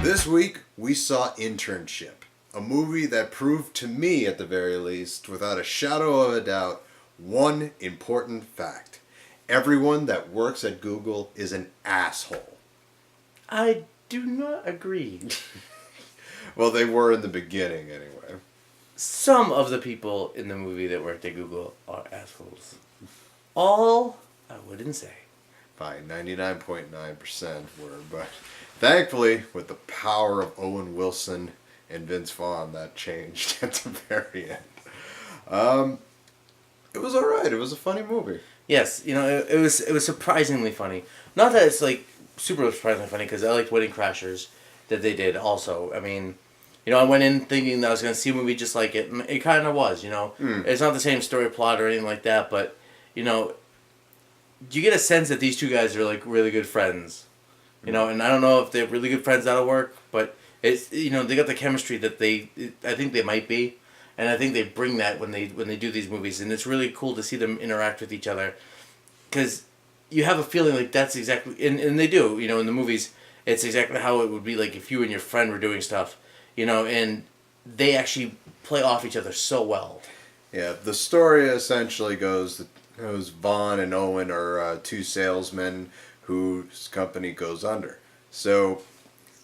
This week, we saw Internship, a movie that proved to me, at the very least, without a shadow of a doubt, one important fact. Everyone that works at Google is an asshole. I do not agree. Well, they were in the beginning, anyway. Some of the people in the movie that worked at Google are assholes. All, I wouldn't say. Fine, 99.9% were, but thankfully, with the power of Owen Wilson and Vince Vaughn, that changed at the very end. It was alright. It was a funny movie. Yes, it was surprisingly funny. Not that it's like super surprisingly funny, because I liked Wedding Crashers that they did also. I mean, I went in thinking that I was going to see a movie just like it, and it kind of was, It's not the same story plot or anything like that, but, you get a sense that these two guys are like really good friends. And I don't know if they're really good friends out of work, but it's, they got the chemistry that I think they might be. And I think they bring that when they do these movies, and it's really cool to see them interact with each other, because you have a feeling like that's exactly, and they do, in the movies, it's exactly how it would be like if you and your friend were doing stuff, and they actually play off each other so well. Yeah, the story essentially goes Vaughn and Owen are two salesmen whose company goes under. So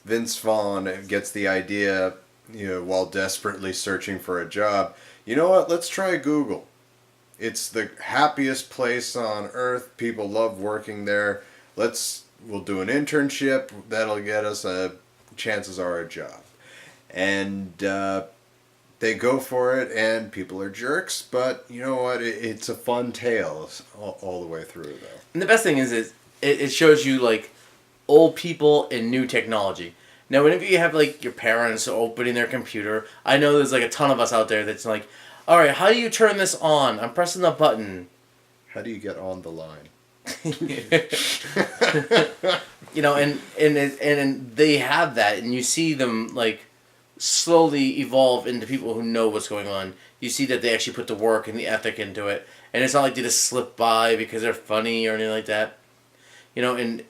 Vince Vaughn gets the idea, while desperately searching for a job, you know what, let's try Google. It's the happiest place on earth. People love working there. We'll do an internship. That'll get us chances are a job. And they go for it, and people are jerks, but you know what, it's a fun tale all the way through, though. And the best thing is it shows you, like, old people and new technology. Now, whenever you have, like, your parents opening their computer, I know there's, like, a ton of us out there that's like, all right, how do you turn this on? I'm pressing the button. How do you get on the line? And they have that, and you see them, like, slowly evolve into people who know what's going on. You see that they actually put the work and the ethic into it, and it's not like they just slip by because they're funny or anything like that. And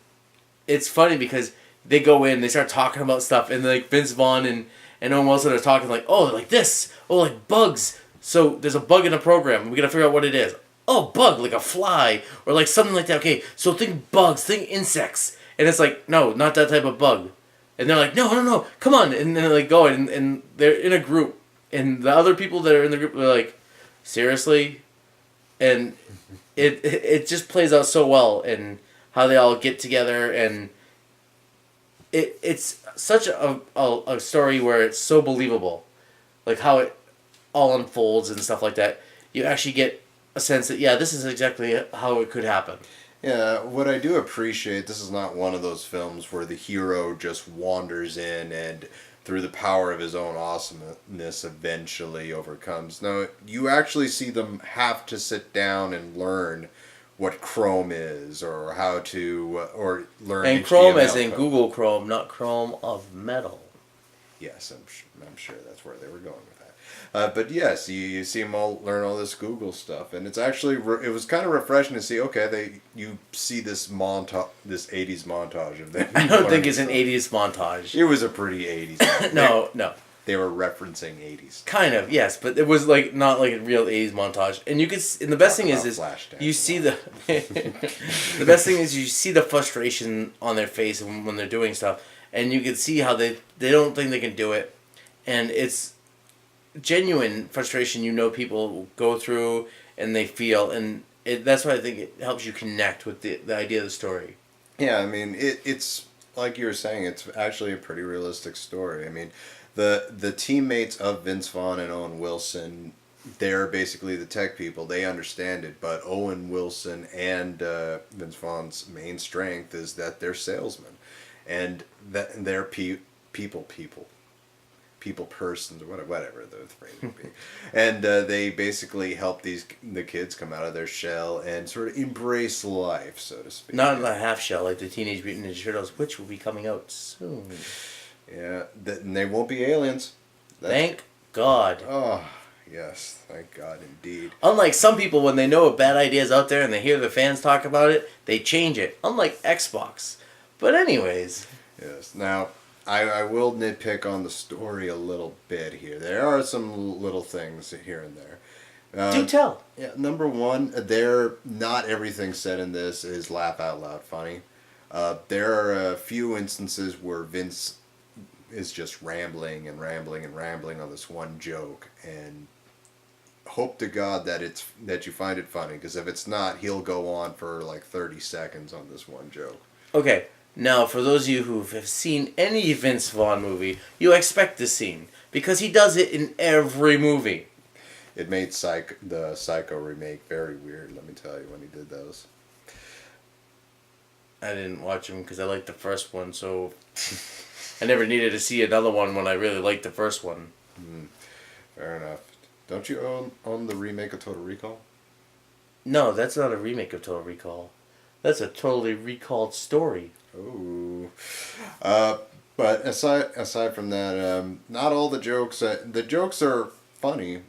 it's funny because they go in, they start talking about stuff, and like Vince Vaughn and Owen Wilson are talking like, oh, like this, oh, like bugs. So there's a bug in the program, we gotta figure out what it is. Oh, bug, like a fly, or like something like that. Okay, so think bugs, think insects. And it's like, no, not that type of bug. And they're like, no, come on. And then they're like going, and they're in a group, and the other people that are in the group are like, seriously? And it just plays out so well, and how they all get together, and it's such a story where it's so believable, like how it all unfolds and stuff like that. You actually get a sense that, yeah, this is exactly how it could happen. Yeah, what I do appreciate, this is not one of those films where the hero just wanders in and through the power of his own awesomeness eventually overcomes. No, you actually see them have to sit down and learn what Chrome is, or how to, or learn And HTML Chrome as in code. Google Chrome, not Chrome of metal. Yes, I'm sure that's where they were going with that. But yes, you see them all learn all this Google stuff, and it's actually it was kind of refreshing to see. Okay, you see this 80s montage of them. I don't think it's an 80s montage. It was a pretty 80s. No. They were referencing 80s. Kind of, yes, but it was like not like a real 80s montage. And you could, and the best thing is you see the the best thing is you see the frustration on their face when they're doing stuff, and you can see how they don't think they can do it, and it's genuine frustration. People go through and they feel, and that's why I think it helps you connect with the idea of the story. Yeah, I mean it's like you were saying, it's actually a pretty realistic story. I mean, the teammates of Vince Vaughn and Owen Wilson, they're basically the tech people. They understand it, but Owen Wilson and Vince Vaughn's main strength is that they're salesmen, and that they're people persons, or whatever the phrase would be. And they basically help the kids come out of their shell and sort of embrace life, so to speak. Not in a half shell like the Teenage Mutant Ninja Turtles, which will be coming out soon. Yeah, and they won't be aliens. Thank God. Oh, yes, thank God indeed. Unlike some people, when they know a bad idea is out there and they hear the fans talk about it, they change it. Unlike Xbox. But anyways. Yes, now, I will nitpick on the story a little bit here. There are some little things here and there. Do tell. Yeah, number one, not everything said in this is laugh out loud funny. There are a few instances where Vince is just rambling and rambling and rambling on this one joke, and hope to God that you find it funny, because if it's not, he'll go on for like 30 seconds on this one joke. Okay, now for those of you who have seen any Vince Vaughn movie, you expect this scene because he does it in every movie. It made the Psycho remake very weird, let me tell you, when he did those. I didn't watch them because I liked the first one, so I never needed to see another one when I really liked the first one. Fair enough. Don't you own the remake of Total Recall? No, that's not a remake of Total Recall. That's a totally recalled story. Ooh. But aside from that, not all the jokes are funny,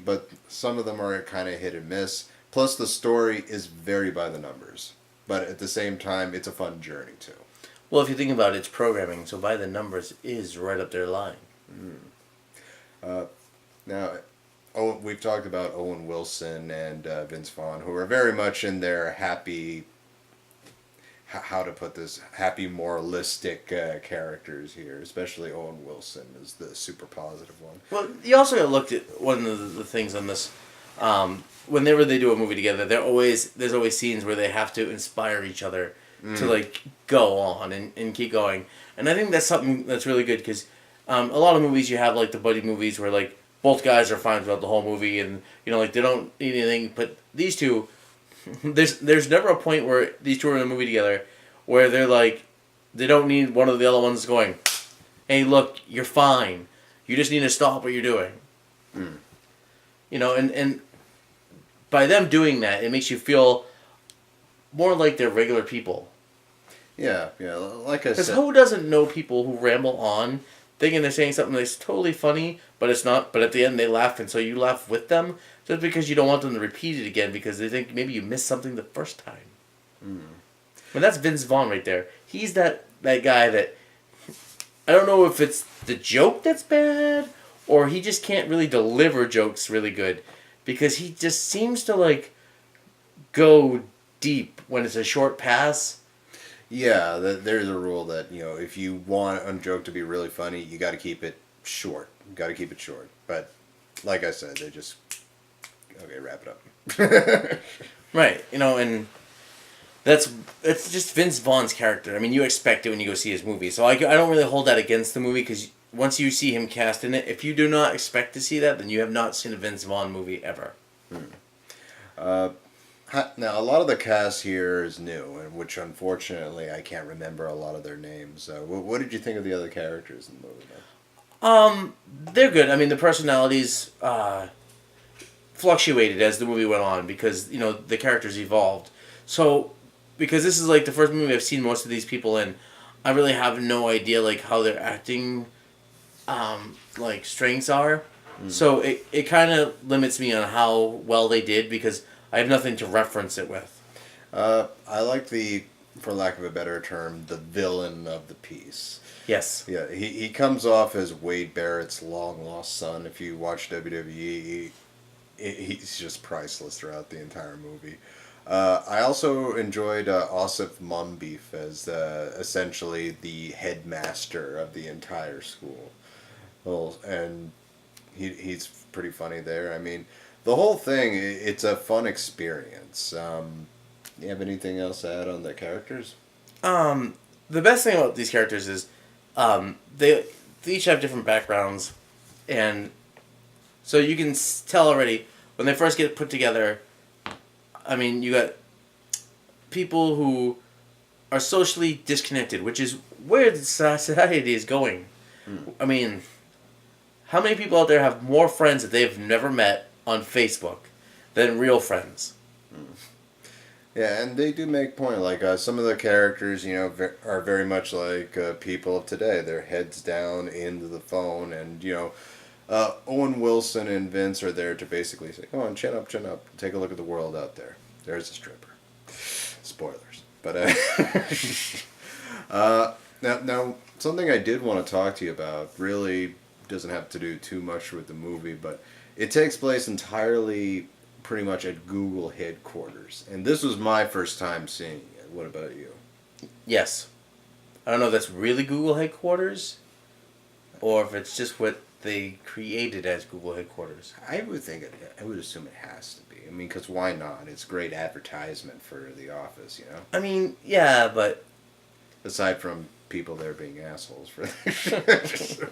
but some of them are kind of hit and miss. Plus, the story is very by the numbers. But at the same time, it's a fun journey, too. Well, if you think about it, it's programming, so by the numbers is right up their line. Now, we've talked about Owen Wilson and Vince Vaughn, who are very much in their happy, how to put this, happy moralistic characters here. Especially Owen Wilson is the super positive one. Well, you also looked at one of the things on this. Whenever they do a movie together, there's always scenes where they have to inspire each other to like go on and keep going. And I think that's something that's really good because a lot of movies you have like the buddy movies where like both guys are fine throughout the whole movie and like they don't need anything. But these two, there's never a point where these two are in a movie together where they're like they don't need one of the other ones going, "Hey, look, you're fine. You just need to stop what you're doing." And by them doing that, it makes you feel more like they're regular people. Yeah, like I said. Because who doesn't know people who ramble on, thinking they're saying something that's totally funny, but it's not, but at the end they laugh, and so you laugh with them, just because you don't want them to repeat it again, because they think maybe you missed something the first time. But that's Vince Vaughn right there. He's that guy that, I don't know if it's the joke that's bad, or he just can't really deliver jokes really good. Because he just seems to, like, go deep when it's a short pass. Yeah, there's a rule that, if you want a joke to be really funny, you got to keep it short. But, like I said, they just... Okay, wrap it up. Right, and it's just Vince Vaughn's character. I mean, you expect it when you go see his movie. So I don't really hold that against the movie, because once you see him cast in it, if you do not expect to see that, then you have not seen a Vince Vaughn movie ever. Now, a lot of the cast here is new, and which unfortunately I can't remember a lot of their names. What did you think of the other characters in the movie, though? They're good. I mean, the personalities fluctuated as the movie went on because, the characters evolved. So, because this is like the first movie I've seen most of these people in, I really have no idea like how their acting strengths are. So it kind of limits me on how well they did because I have nothing to reference it with. I like for lack of a better term, the villain of the piece. Yes. Yeah, he comes off as Wade Barrett's long lost son. If you watch WWE, he's just priceless throughout the entire movie. I also enjoyed Asif Mumbeef as essentially the headmaster of the entire school. And he's pretty funny there. I mean, the whole thing, it's a fun experience. You have anything else to add on the characters? The best thing about these characters is they each have different backgrounds, and so you can tell already when they first get put together. I mean, you got people who are socially disconnected, which is where the society is going. I mean, how many people out there have more friends that they've never met on Facebook than real friends? Yeah, and they do make point. Like some of the characters, are very much like people of today. They're heads down into the phone, and Owen Wilson and Vince are there to basically say, "Come on, chin up, take a look at the world out there. There's a stripper." Spoilers, but now something I did want to talk to you about really doesn't have to do too much with the movie, but it takes place entirely pretty much at Google headquarters. And this was my first time seeing it. What about you? Yes. I don't know if that's really Google headquarters or if it's just what they created as Google headquarters. I would think I would assume it has to be. I mean, because why not? It's great advertisement for the office, you know. I mean, yeah, but Aside from people there being assholes for their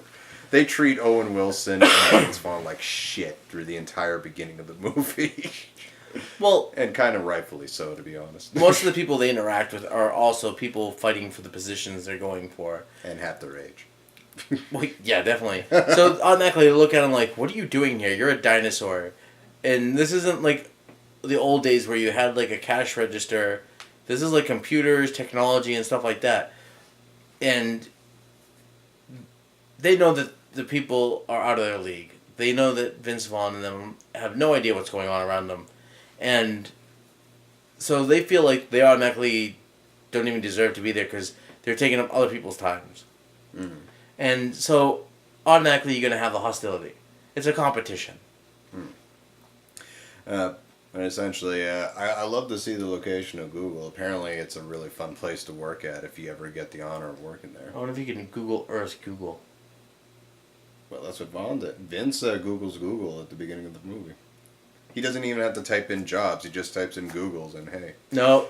they treat Owen Wilson and Vince Vaughn like shit through the entire beginning of the movie. well, And kind of rightfully so, to be honest. most of the people they interact with are also people fighting for the positions they're going for. And half their age. Well, yeah, definitely. So automatically they look at him like, "What are you doing here? You're a dinosaur." And this isn't like the old days where you had like a cash register. This is like computers, technology, and stuff like that. And they know that the people are out of their league. They know that Vince Vaughn and them have no idea what's going on around them. And so they feel like they automatically don't even deserve to be there because they're taking up other people's times. Mm-hmm. And so automatically you're going to have the hostility. It's a competition. And essentially, I love to see the location of Google. Apparently, it's a really fun place to work at if you ever get the honor of working there. I wonder if you can Google Earth Google. Well, that's what Vaughn did. Vince Googles Google at the beginning of the movie. He doesn't even have to type in jobs. He just types in Googles and hey. No.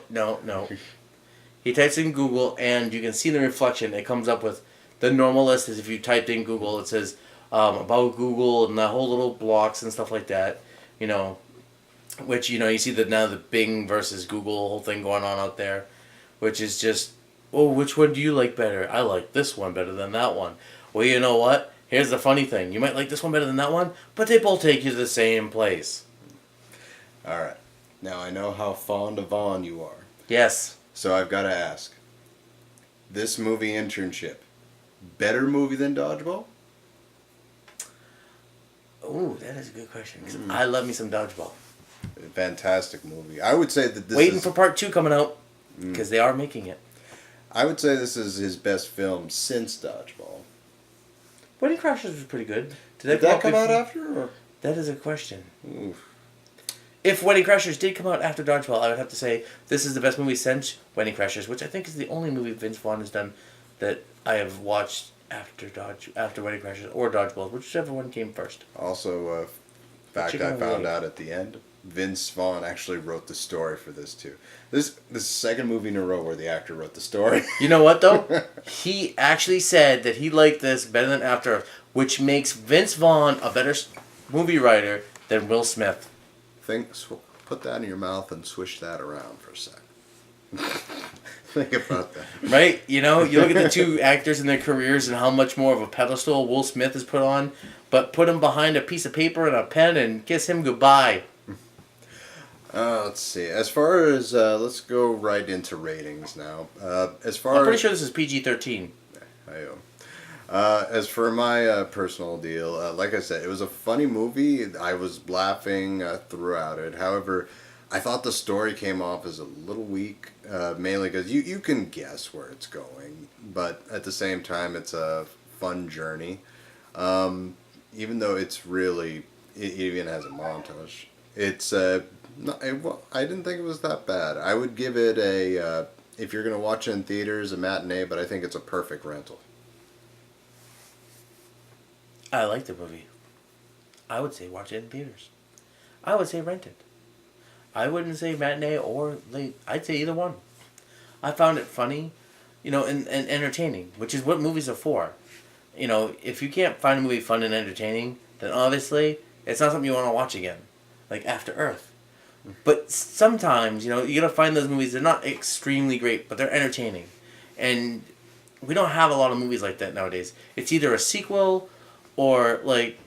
He types in Google and you can see the reflection. It comes up with the normal list is if you typed in Google, it says about Google and the whole little blocks and stuff like that. You know, which, you know, you see that now the Bing versus Google whole thing going on out there, which is just, oh, which one do you like better? I like this one better than that one. Well, you know what? Here's the funny thing. You might like this one better than that one, but they both take you to the same place. All right. Now, I know how fond of Vaughn you are. Yes. So I've got to ask. This movie, Internship, better movie than Dodgeball? Ooh, that is a good question. 'Cause I love me some Dodgeball. Fantastic movie. I would say that this Waiting is... for part 2 coming out, because they are making it. I would say this is his best film since Dodgeball. Wedding Crashers was pretty good. Did that come out after? Or? That is a question. Oof. If Wedding Crashers did come out after Dodgeball, I would have to say this is the best movie since Wedding Crashers, which I think is the only movie Vince Vaughn has done that I have watched after Wedding Crashers or Dodgeball, whichever one came first. Also, fact I found out at the end, Vince Vaughn actually wrote the story for this too. This is the second movie in a row where the actor wrote the story. You know what though? He actually said that he liked this better than After Earth, which makes Vince Vaughn a better movie writer than Will Smith. Put that in your mouth and swish that around for a sec. Think about that. Right? You know, you look at the two actors and their careers and how much more of a pedestal Will Smith is put on, but put him behind a piece of paper and a pen and kiss him goodbye. Let's see. As far as let's go right into ratings now. I'm pretty sure this is PG-13. As for my personal deal, like I said, it was a funny movie. I was laughing throughout it. However, I thought the story came off as a little weak, mainly because you can guess where it's going, but at the same time, it's a fun journey. Even though it's really, it even has a montage. It's I didn't think it was that bad. I would give it a, if you're going to watch it in theaters, a matinee, but I think it's a perfect rental. I like the movie. I would say watch it in theaters. I would say rent it. I wouldn't say matinee or late. I'd say either one. I found it funny, you know, and entertaining, which is what movies are for. You know, if you can't find a movie fun and entertaining, then obviously it's not something you want to watch again. Like After Earth. But sometimes, you know, you gotta find those movies. They're not extremely great, but they're entertaining. And we don't have a lot of movies like that nowadays. It's either a sequel or like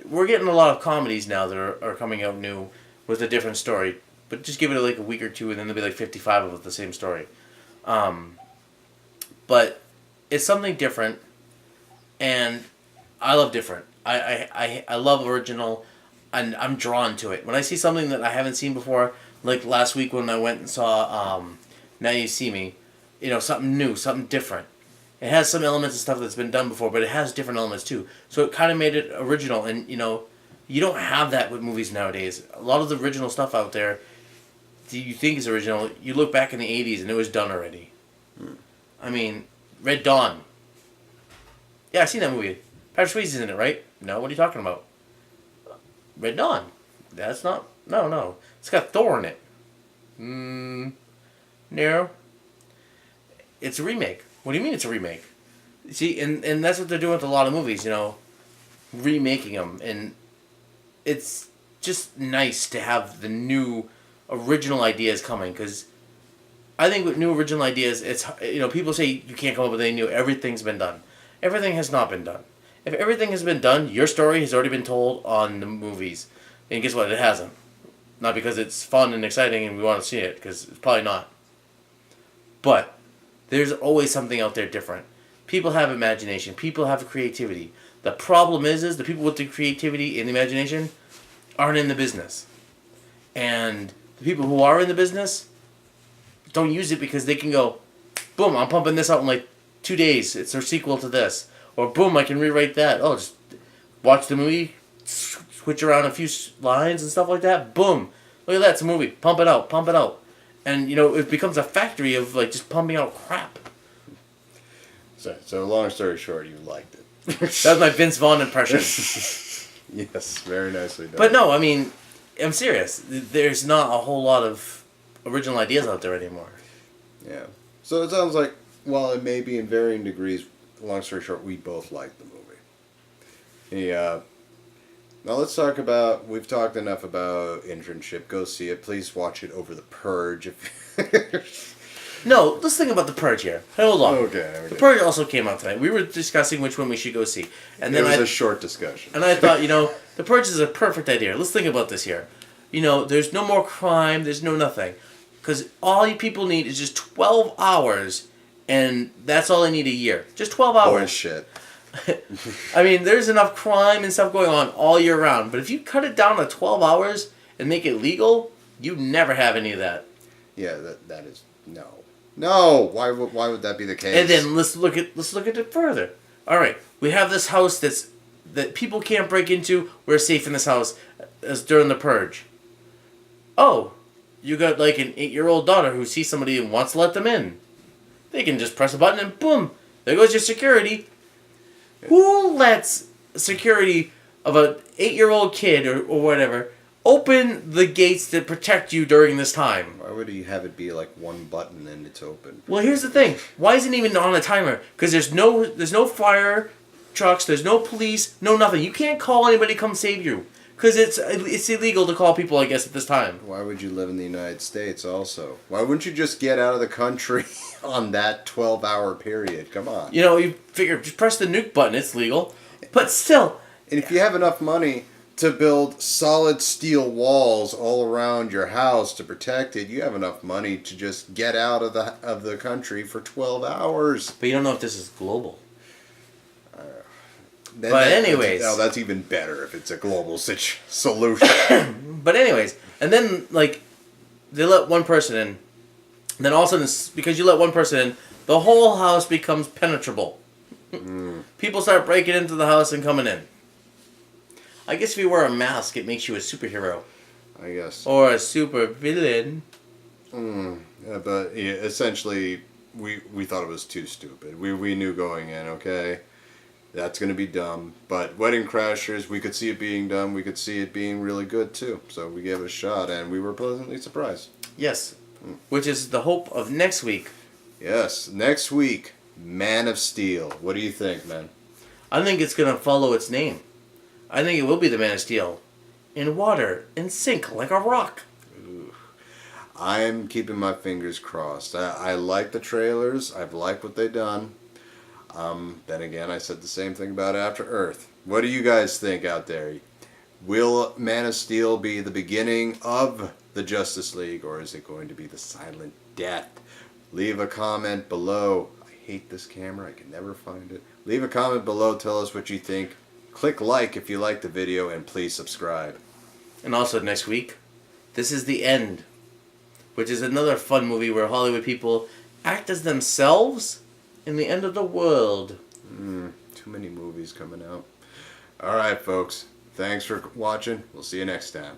we're getting a lot of comedies now that are coming out new with a different story. But just give it like a week or two and then there'll be like 55 of the same story. But it's something different, and I love different. I love original, and I'm drawn to it. When I see something that I haven't seen before, like last week when I went and saw Now You See Me, you know, something new, something different. It has some elements of stuff that's been done before, but it has different elements too. So it kind of made it original, and you don't have that with movies nowadays. A lot of the original stuff out there, do you think is original? You look back in the '80s, and it was done already. I mean, Red Dawn. Yeah, I've seen that movie. Patrick Swayze's in it, right? No, what are you talking about? Red Dawn. That's not... No. It's got Thor in it. No. It's a remake. What do you mean it's a remake? See, and that's what they're doing with a lot of movies, remaking them. And it's just nice to have the new original ideas coming, because I think with new original ideas, it's, people say you can't come up with anything new. Everything's been done. Everything has not been done. If everything has been done, your story has already been told on the movies. And guess what? It hasn't. Not because it's fun and exciting and we want to see it, because it's probably not. But there's always something out there different. People have imagination. People have creativity. The problem is the people with the creativity and the imagination aren't in the business. And the people who are in the business don't use it because they can go, boom, I'm pumping this out in like 2 days. It's their sequel to this. Or boom, I can rewrite that. Oh, just watch the movie, switch around a few lines and stuff like that. Boom. Look at that, it's a movie. Pump it out. And, it becomes a factory of, like, just pumping out crap. So long story short, you liked it. That was my Vince Vaughn impression. Yes, very nicely done. But no, I mean, I'm serious. There's not a whole lot of original ideas out there anymore. Yeah. So it sounds like, while it may be in varying degrees, long story short, we both liked the movie. Yeah. Now let's talk about, we've talked enough about Internship. Go see it. Please watch it over The Purge. No, let's think about The Purge here. Hold on. Okay. The Purge also came out tonight. We were discussing which one we should go see. And then it was a short discussion. And I thought, The Purge is a perfect idea. Let's think about this here. There's no more crime. There's no nothing. Because all you people need is just 12 hours, and that's all they need a year. Just 12 hours. Bullshit. I mean, there's enough crime and stuff going on all year round. But if you cut it down to 12 hours and make it legal, you never have any of that. Yeah, that is... No. Why would that be the case? And then let's look at it further. All right, we have this house that people can't break into. We're safe in this house as during the Purge. Oh, you got like an 8-year-old daughter who sees somebody and wants to let them in. They can just press a button and boom, there goes your security. Who lets security of an 8-year-old kid or whatever open the gates that protect you during this time? Why would he have it be like one button and it's open? Well, here's the thing. Why isn't it even on a timer? Because there's no fire trucks, there's no police, no nothing. You can't call anybody to come save you. Because it's illegal to call people, I guess, at this time. Why would you live in the United States also? Why wouldn't you just get out of the country on that 12-hour period? Come on. You figure, just press the nuke button, it's legal. But still. And if you have enough money to build solid steel walls all around your house to protect it, you have enough money to just get out of the country for 12 hours. But you don't know if this is global. Anyways. That's even better if it's a global solution. But anyways, and then, like, they let one person in. And then all of a sudden, because you let one person in, the whole house becomes penetrable. People start breaking into the house and coming in. I guess if you wear a mask, it makes you a superhero. I guess. Or a super villain. Yeah, but essentially, we thought it was too stupid. We knew going in, okay? That's going to be dumb. But Wedding Crashers, we could see it being dumb. We could see it being really good, too. So we gave it a shot, and we were pleasantly surprised. Yes. Which is the hope of next week. Yes. Next week, Man of Steel. What do you think, man? I think it's going to follow its name. I think it will be the Man of Steel. In water, in sink, like a rock. Ooh. I'm keeping my fingers crossed. I like the trailers. I've liked what they've done. Then again, I said the same thing about After Earth. What do you guys think out there? Will Man of Steel be the beginning of the Justice League, or is it going to be the silent death? Leave a comment below. I hate this camera. I can never find it. Leave a comment below. Tell us what you think. Click like if you like the video, and please subscribe. And also next week, This Is the End, which is another fun movie where Hollywood people act as themselves in the end of the world. Too many movies coming out. All right, folks. Thanks for watching. We'll see you next time.